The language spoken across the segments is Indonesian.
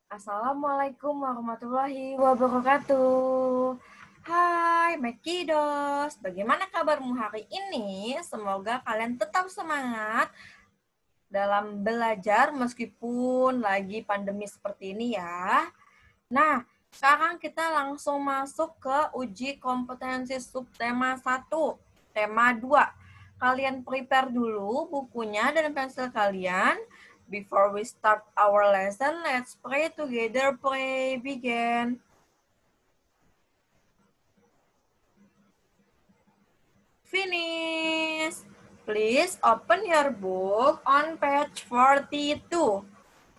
Assalamualaikum warahmatullahi wabarakatuh. Hai Mekidos, bagaimana kabarmu hari ini? Semoga kalian tetap semangat dalam belajar meskipun lagi pandemi seperti ini ya. Nah, sekarang kita langsung masuk ke uji kompetensi subtema 1, tema 2. Kalian prepare dulu bukunya dan pensil kalian. Before we start our lesson, let's pray together. Pray, begin. Finish. Please open your book on page 42.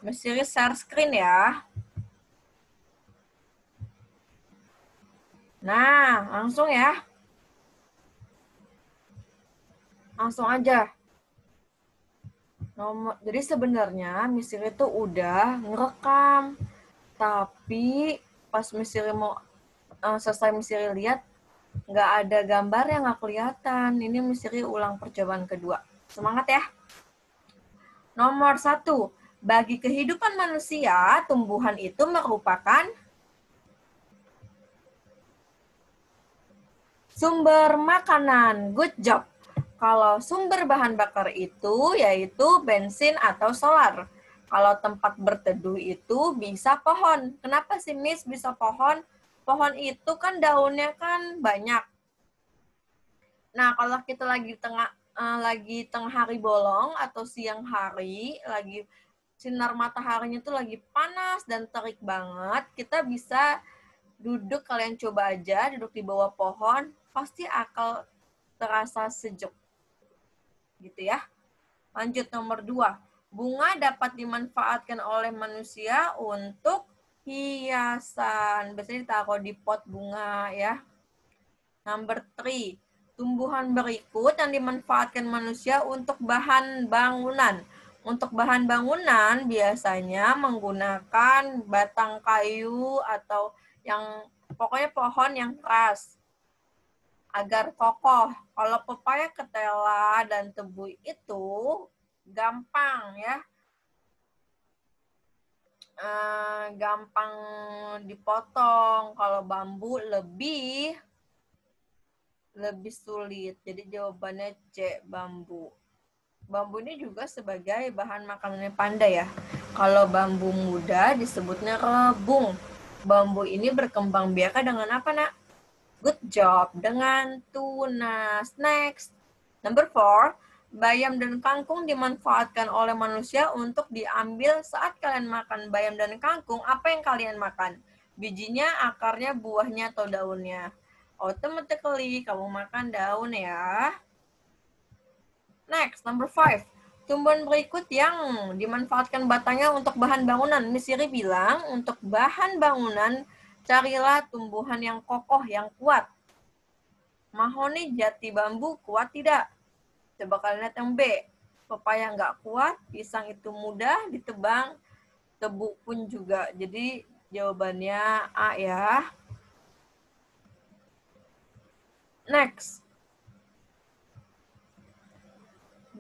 Mesti share screen ya. Nah, langsung ya. Langsung aja. Jadi sebenarnya Misiri itu udah ngerekam. Tapi pas Misiri mau selesai Misiri lihat, nggak ada gambar yang nggak kelihatan. Ini Misiri ulang percobaan kedua. Semangat ya. Nomor 1. Bagi kehidupan manusia, tumbuhan itu merupakan sumber makanan. Good job. Kalau sumber bahan bakar itu yaitu bensin atau solar. Kalau tempat berteduh itu bisa pohon. Kenapa sih Miss bisa pohon? Pohon itu kan daunnya kan banyak. Nah, kalau kita lagi tengah hari bolong atau siang hari, lagi sinar mataharinya itu lagi panas dan terik banget, kita bisa duduk, kalian coba aja duduk di bawah pohon, pasti akan terasa sejuk. Gitu ya. Lanjut nomor 2. Bunga dapat dimanfaatkan oleh manusia untuk hiasan. Biasanya ditaruh di pot bunga ya. Number 3. Tumbuhan berikut yang dimanfaatkan manusia untuk bahan bangunan. Untuk bahan bangunan biasanya menggunakan batang kayu atau yang pokoknya pohon yang keras agar kokoh. Kalau pepaya, ketela, dan tebu itu gampang ya, gampang dipotong. Kalau bambu lebih sulit. Jadi jawabannya C, bambu. Bambu ini juga sebagai bahan makanannya panda ya. Kalau bambu muda disebutnya rebung. Bambu ini berkembang biaka dengan apa, Nak? Good job. Dengan tunas. Next. Number 4. Bayam dan kangkung dimanfaatkan oleh manusia untuk diambil saat kalian makan bayam dan kangkung. Apa yang kalian makan? Bijinya, akarnya, buahnya, atau daunnya? Automatically kamu makan daun ya. Next, number 5. Tumbuhan berikut yang dimanfaatkan batangnya untuk bahan bangunan. Miss Siri bilang, untuk bahan bangunan, carilah tumbuhan yang kokoh, yang kuat. Mahoni, jati, bambu, kuat tidak? Coba kalian lihat yang B. Pepaya nggak kuat, pisang itu mudah ditebang, tebu pun juga. Jadi jawabannya A ya. Next.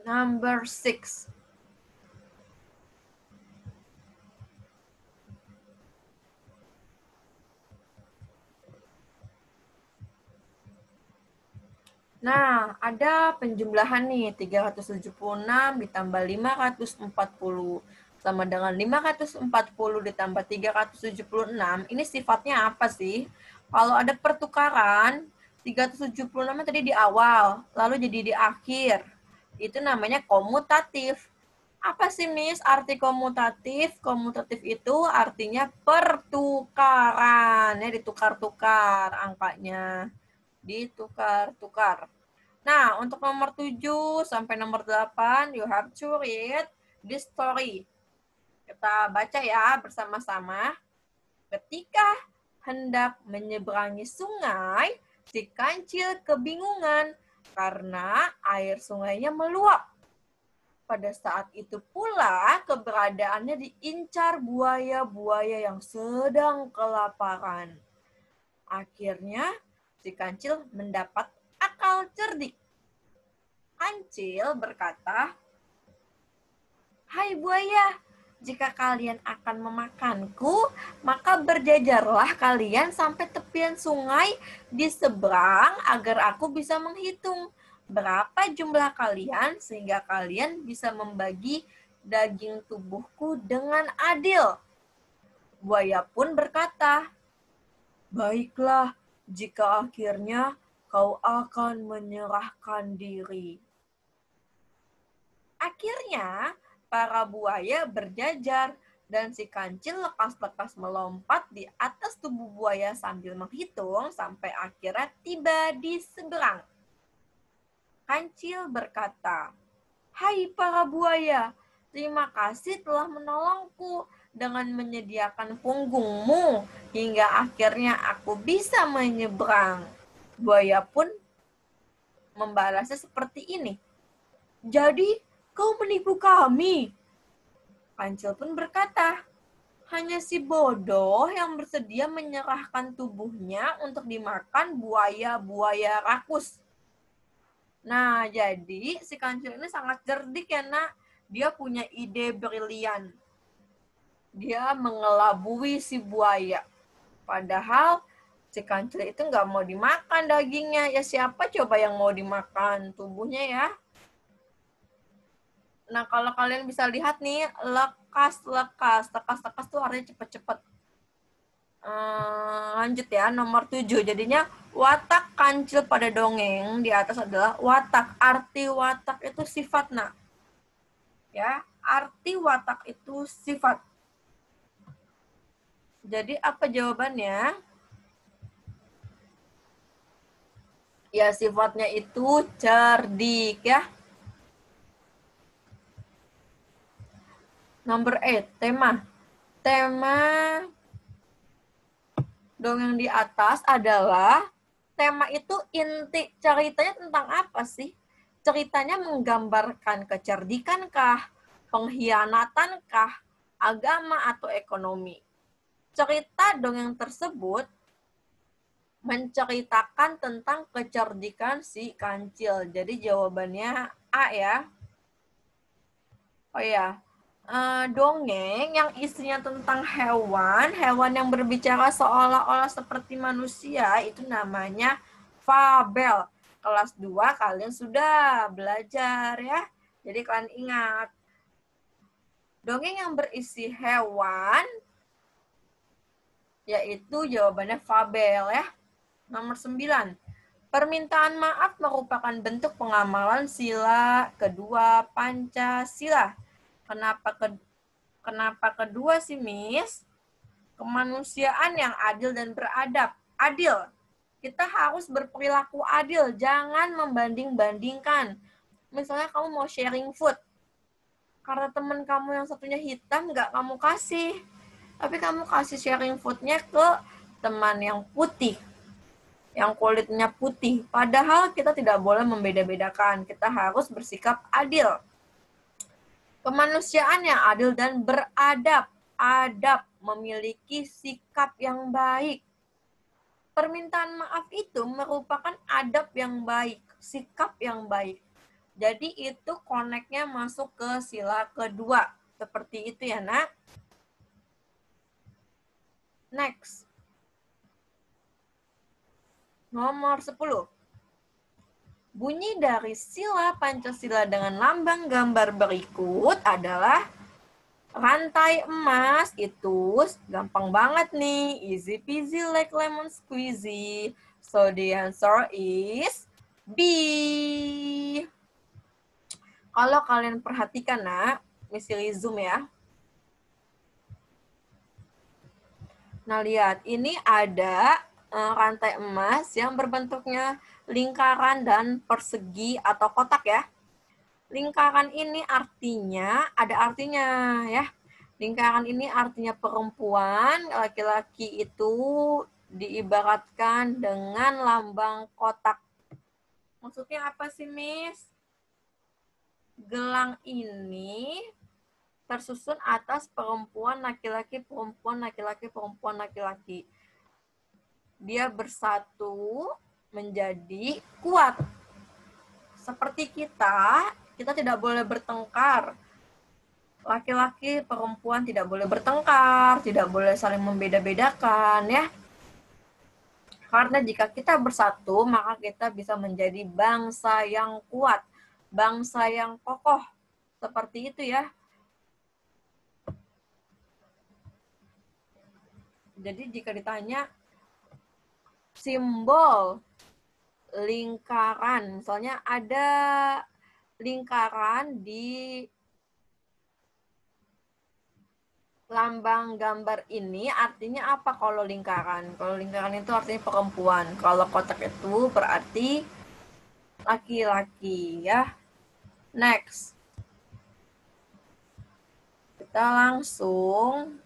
Number 6. Nah, ada penjumlahan nih, 376 ditambah 540 sama dengan 540 ditambah 376. Ini sifatnya apa sih? Kalau ada pertukaran, 376 tadi di awal, lalu jadi di akhir. Itu namanya komutatif. Apa sih, Miss, arti komutatif? Komutatif itu artinya pertukaran, ya, ditukar-tukar angkanya. Ditukar-tukar. Nah, untuk nomor 7 sampai nomor 8, you have to read this story. Kita baca ya bersama-sama. Ketika hendak menyeberangi sungai, si kancil kebingungan karena air sungainya meluap. Pada saat itu pula keberadaannya diincar buaya-buaya yang sedang kelaparan. Akhirnya, si kancil mendapat akal cerdik. Kancil berkata, "Hai buaya, Jika kalian akan memakanku, maka berjajarlah kalian sampai tepian sungai di seberang agar aku bisa menghitung berapa jumlah kalian sehingga kalian bisa membagi daging tubuhku dengan adil. Buaya pun berkata, baiklah, jika akhirnya kau akan menyerahkan diri. Akhirnya, para buaya berjajar dan si kancil lekas-lekas melompat di atas tubuh buaya sambil menghitung sampai akhirnya tiba di seberang. Kancil berkata, hai para buaya, terima kasih telah menolongku dengan menyediakan punggungmu hingga akhirnya aku bisa menyeberang. Buaya pun membalasnya seperti ini. Jadi, kau menipu kami. Kancil pun berkata, hanya si bodoh yang bersedia menyerahkan tubuhnya untuk dimakan buaya-buaya rakus. Nah, jadi si kancil ini sangat cerdik ya, Nak. Dia punya ide brilian. Dia mengelabui si buaya. Padahal si kancil itu nggak mau dimakan dagingnya. Ya siapa coba yang mau dimakan tubuhnya ya? Nah, kalau kalian bisa lihat nih, lekas-lekas. Lekas-lekas tuh artinya cepet-cepet. Lanjut ya, nomor 7. Jadinya watak kancil pada dongeng di atas adalah watak. Arti watak itu sifat, Nak. Ya, arti watak itu sifat. Jadi apa jawabannya? Ya, sifatnya itu cerdik ya. Nomor 8, tema. Tema dongeng di atas adalah tema itu inti ceritanya tentang apa sih? Ceritanya menggambarkan kecerdikankah, pengkhianatankah, agama atau ekonomi. Cerita dongeng tersebut menceritakan tentang kecerdikan si kancil. Jadi jawabannya A ya. Oh ya, dongeng yang isinya tentang hewan, hewan yang berbicara seolah-olah seperti manusia, itu namanya fabel. Kelas 2 kalian sudah belajar ya. Jadi kalian ingat. Dongeng yang berisi hewan, yaitu jawabannya fabel ya. Nomor 9. Permintaan maaf merupakan bentuk pengamalan sila kedua Pancasila. Kenapa kedua sih, Miss? Kemanusiaan yang adil dan beradab. Adil. Kita harus berperilaku adil, jangan membanding-bandingkan. Misalnya kamu mau sharing food, karena teman kamu yang satunya hitam, nggak kamu kasih. Tapi kamu kasih sharing foodnya ke teman yang putih, yang kulitnya putih. Padahal kita tidak boleh membeda-bedakan. Kita harus bersikap adil. Kemanusiaan yang adil dan beradab. Adab, memiliki sikap yang baik. Permintaan maaf itu merupakan adab yang baik, sikap yang baik. Jadi itu koneknya masuk ke sila kedua. Seperti itu ya, Nak. Next. Nomor 10. Bunyi dari sila Pancasila dengan lambang gambar berikut adalah rantai emas. Itu gampang banget nih. Easy peasy like lemon squeezy. So the answer is B. Kalau kalian perhatikan, Nak, misalnya zoom ya. Nah, lihat. Ini ada rantai emas yang berbentuknya lingkaran dan persegi atau kotak ya. Lingkaran ini artinya, ada artinya ya. Lingkaran ini artinya perempuan, laki-laki itu diibaratkan dengan lambang kotak. Maksudnya apa sih, Miss? Gelang ini tersusun atas perempuan, laki-laki, perempuan, laki-laki, perempuan, laki-laki. Dia bersatu menjadi kuat. Seperti kita tidak boleh bertengkar. Laki-laki, perempuan tidak boleh bertengkar, tidak boleh saling membeda-bedakan ya. Karena jika kita bersatu, maka kita bisa menjadi bangsa yang kuat, bangsa yang kokoh. Seperti itu ya. Jadi jika ditanya simbol lingkaran, misalnya ada lingkaran di lambang gambar ini, artinya apa kalau lingkaran? Kalau lingkaran itu artinya perempuan. Kalau kotak itu berarti laki-laki ya. Next. Kita langsung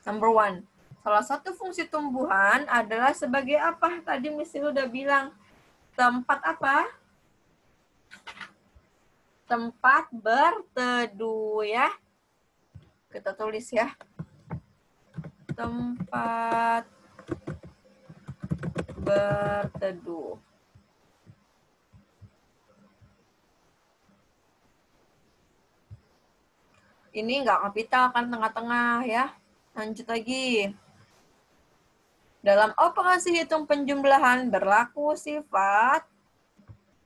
number 1. Salah satu fungsi tumbuhan adalah sebagai apa? Tadi Miss udah bilang. Tempat apa? Tempat berteduh ya. Kita tulis ya. Tempat berteduh. Ini nggak kapital kan tengah-tengah ya. Lanjut lagi. Dalam operasi hitung penjumlahan berlaku sifat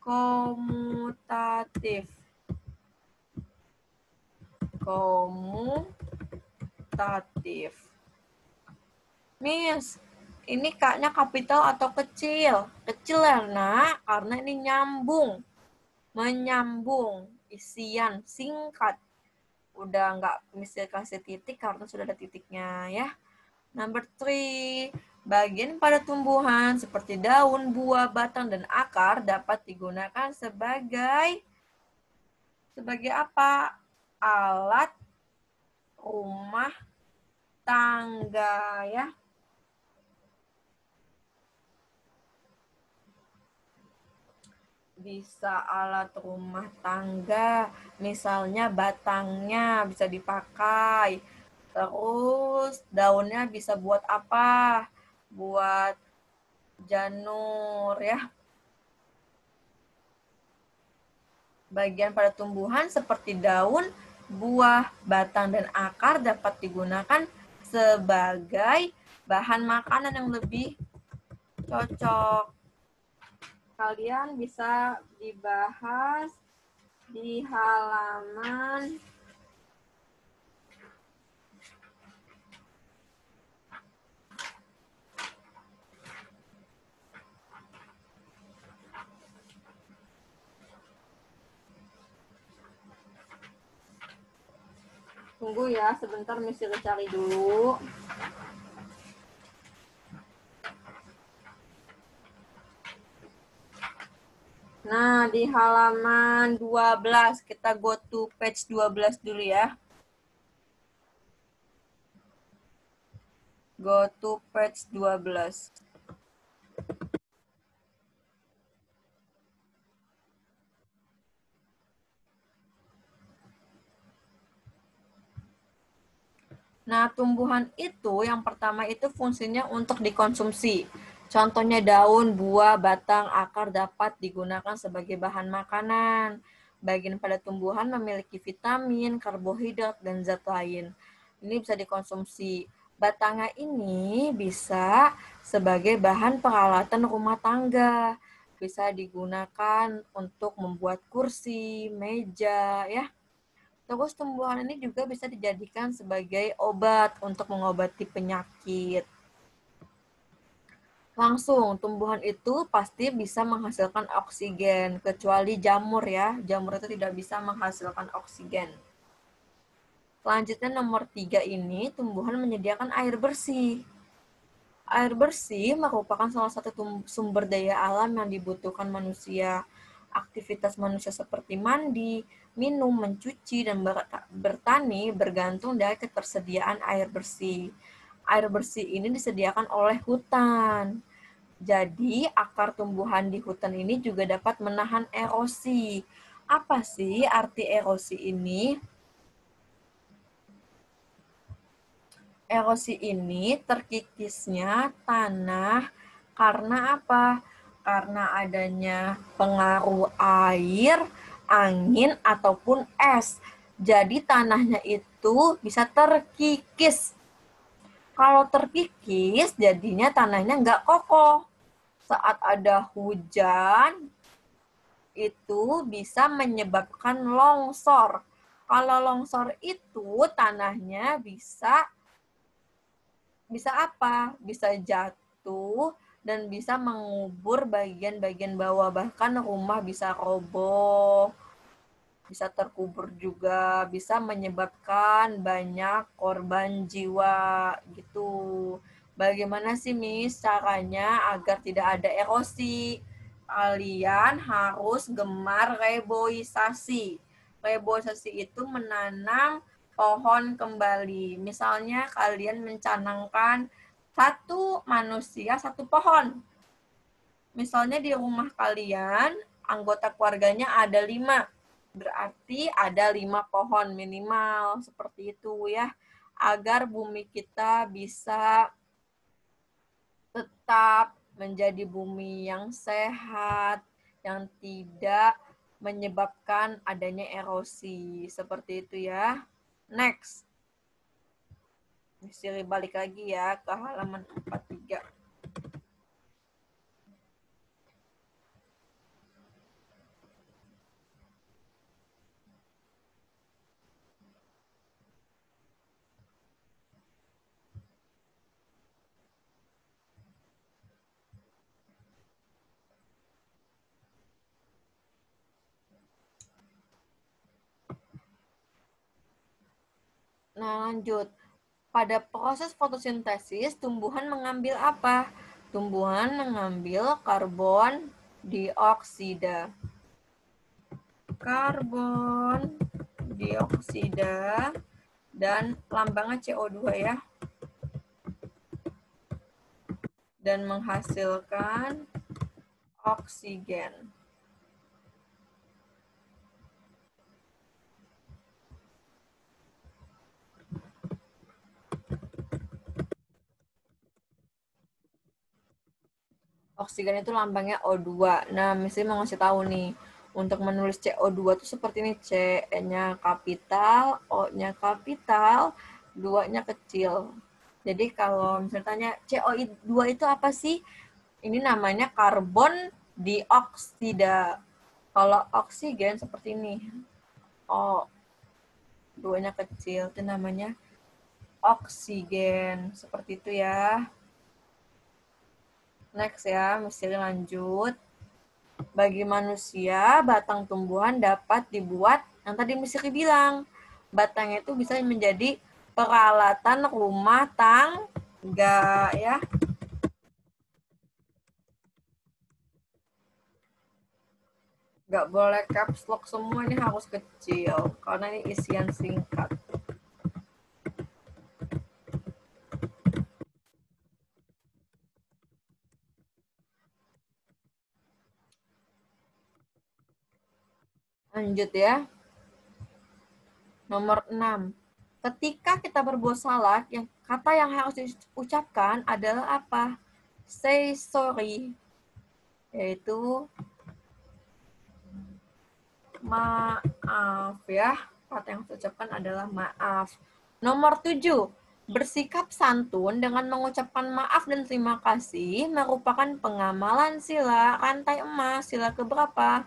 komutatif. Komutatif. Miss, ini kaknya kapital atau kecil? Kecil ya, nak, karena ini nyambung. Menyambung, isian, singkat. Udah nggak mesti kasih titik karena sudah ada titiknya ya. Number 3, bagian pada tumbuhan seperti daun, buah, batang, dan akar dapat digunakan sebagai apa? Alat rumah tangga ya. Bisa alat rumah tangga, misalnya batangnya bisa dipakai. Terus daunnya bisa buat apa? Buat janur ya. Bagian pada tumbuhan seperti daun, buah, batang, dan akar dapat digunakan sebagai bahan makanan yang lebih cocok. Kalian bisa dibahas di halaman tunggu ya, sebentar mesti cari dulu. Nah, di halaman 12, kita go to page 12 dulu ya. Go to page 12. Nah, tumbuhan itu yang pertama itu fungsinya untuk dikonsumsi. Contohnya daun, buah, batang, akar dapat digunakan sebagai bahan makanan. Bagian pada tumbuhan memiliki vitamin, karbohidrat, dan zat lain. Ini bisa dikonsumsi. Batangnya ini bisa sebagai bahan peralatan rumah tangga. Bisa digunakan untuk membuat kursi, meja, ya. Terus tumbuhan ini juga bisa dijadikan sebagai obat untuk mengobati penyakit. Langsung, tumbuhan itu pasti bisa menghasilkan oksigen, kecuali jamur ya. Jamur itu tidak bisa menghasilkan oksigen. Selanjutnya nomor 3 ini, tumbuhan menyediakan air bersih. Air bersih merupakan salah satu sumber daya alam yang dibutuhkan manusia. Aktivitas manusia seperti mandi, minum, mencuci, dan bertani bergantung dari ketersediaan air bersih. Air bersih ini disediakan oleh hutan. Jadi, akar tumbuhan di hutan ini juga dapat menahan erosi. Apa sih arti erosi ini? Erosi ini terkikisnya tanah karena apa? Karena adanya pengaruh air angin ataupun es. Jadi tanahnya itu bisa terkikis. Kalau terkikis, jadinya tanahnya nggak kokoh. Saat ada hujan, itu bisa menyebabkan longsor. Kalau longsor itu tanahnya bisa apa? Bisa jatuh dan bisa mengubur bagian-bagian bawah, bahkan rumah bisa roboh, bisa terkubur juga, bisa menyebabkan banyak korban jiwa gitu. Bagaimana sih Miss caranya agar tidak ada erosi? Kalian harus gemar reboisasi. Reboisasi itu menanam pohon kembali. Misalnya kalian mencanangkan satu manusia, satu pohon. Misalnya di rumah kalian, anggota keluarganya ada 5. Berarti ada 5 pohon minimal. Seperti itu ya. Agar bumi kita bisa tetap menjadi bumi yang sehat, yang tidak menyebabkan adanya erosi. Seperti itu ya. Next. Siri balik lagi ya ke halaman 43. Nah, lanjut. Pada proses fotosintesis, tumbuhan mengambil apa? Tumbuhan mengambil karbon dioksida. Karbon dioksida dan lambangnya CO2 ya. Dan menghasilkan oksigen. Oksigen itu lambangnya O2. Nah, misalnya mau ngasih tahu nih, untuk menulis CO2 itu seperti ini, C-nya kapital, O-nya kapital, 2-nya kecil. Jadi kalau misalnya tanya CO2 itu apa sih? Ini namanya karbon dioksida. Kalau oksigen seperti ini. O, 2-nya kecil, itu namanya oksigen. Seperti itu ya. Next ya, mesti lanjut. Bagi manusia, batang tumbuhan dapat dibuat, yang tadi Misri bilang, batangnya itu bisa menjadi peralatan rumah tangga ya. Nggak boleh caps lock semua, ini harus kecil, karena ini isian singkat. Lanjut ya. Nomor 6. Ketika kita berbuat salah, kata yang harus diucapkan adalah apa? Say sorry. Yaitu maaf ya. Kata yang harus diucapkan adalah maaf. Nomor 7. Bersikap santun dengan mengucapkan maaf dan terima kasih merupakan pengamalan sila rantai emas. Sila keberapa?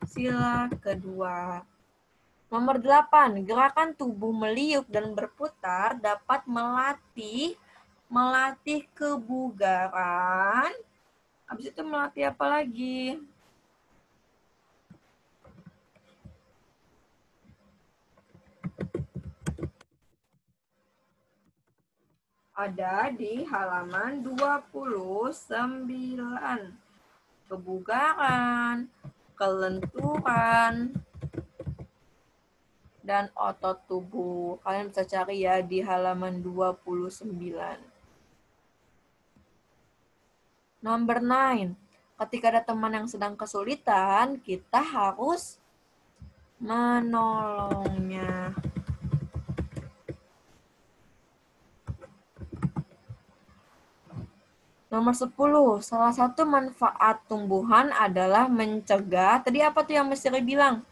Sila kedua. Nomor 8, gerakan tubuh meliuk dan berputar dapat melatih kebugaran. Habis itu melatih apa lagi? Ada di halaman 29. Kebugaran, kelenturan, dan otot tubuh. Kalian bisa cari ya di halaman 29. Number 9. Ketika ada teman yang sedang kesulitan, kita harus menolongnya. Nomor 10. Salah satu manfaat tumbuhan adalah mencegah. Tadi apa tuh yang Mr. bilang?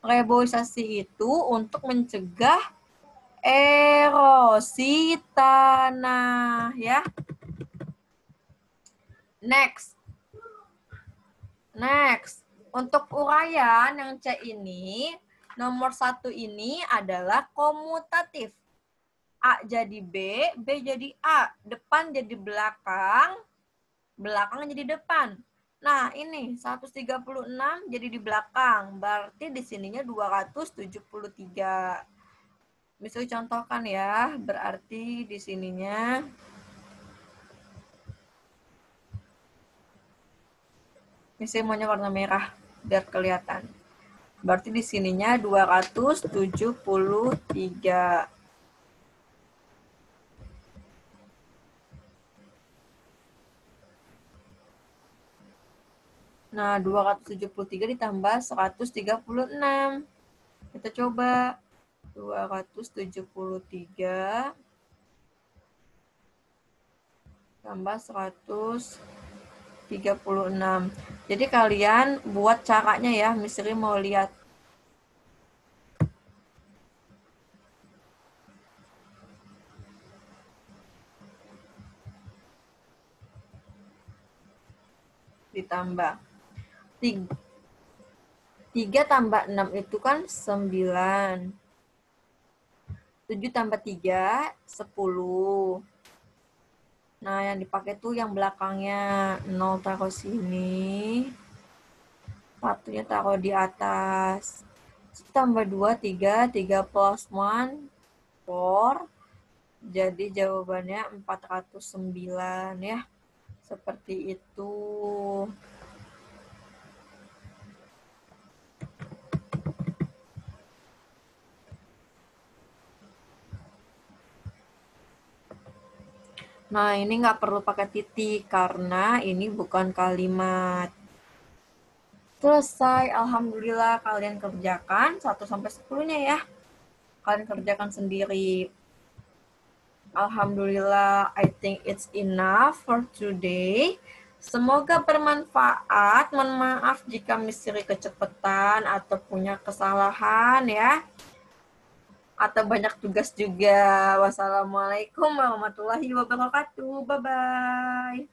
Reboisasi itu untuk mencegah erosi tanah ya. Next. Untuk uraian yang C ini, nomor 1 ini adalah komutatif. A jadi B, B jadi A. Depan jadi belakang, belakang jadi depan. Nah, ini 136 jadi di belakang. Berarti di sininya 273. Misalnya contohkan ya, berarti di sininya misalnya maunya warna merah biar kelihatan. Berarti di sininya 273. Nah, 273 ditambah 136. Kita coba. 273 tambah 136. Jadi kalian buat caranya ya, Miss Ri mau lihat. Ditambah 3 tambah 6 itu kan 9. 7 tambah 3, 10. Nah, yang dipakai tuh yang belakangnya 0 taruh sini. Satunya taruh di atas. 1 tambah 2, 3. 3 plus 1, 4. Jadi jawabannya 409 ya. Seperti itu. Nah, ini nggak perlu pakai titik karena ini bukan kalimat. Selesai, alhamdulillah kalian kerjakan 1 sampai 10-nya ya. Kalian kerjakan sendiri. Alhamdulillah, I think it's enough for today. Semoga bermanfaat. Mohon maaf jika Miss Ri kecepatan atau punya kesalahan ya. Atau banyak tugas juga. Wassalamualaikum warahmatullahi wabarakatuh. Bye-bye.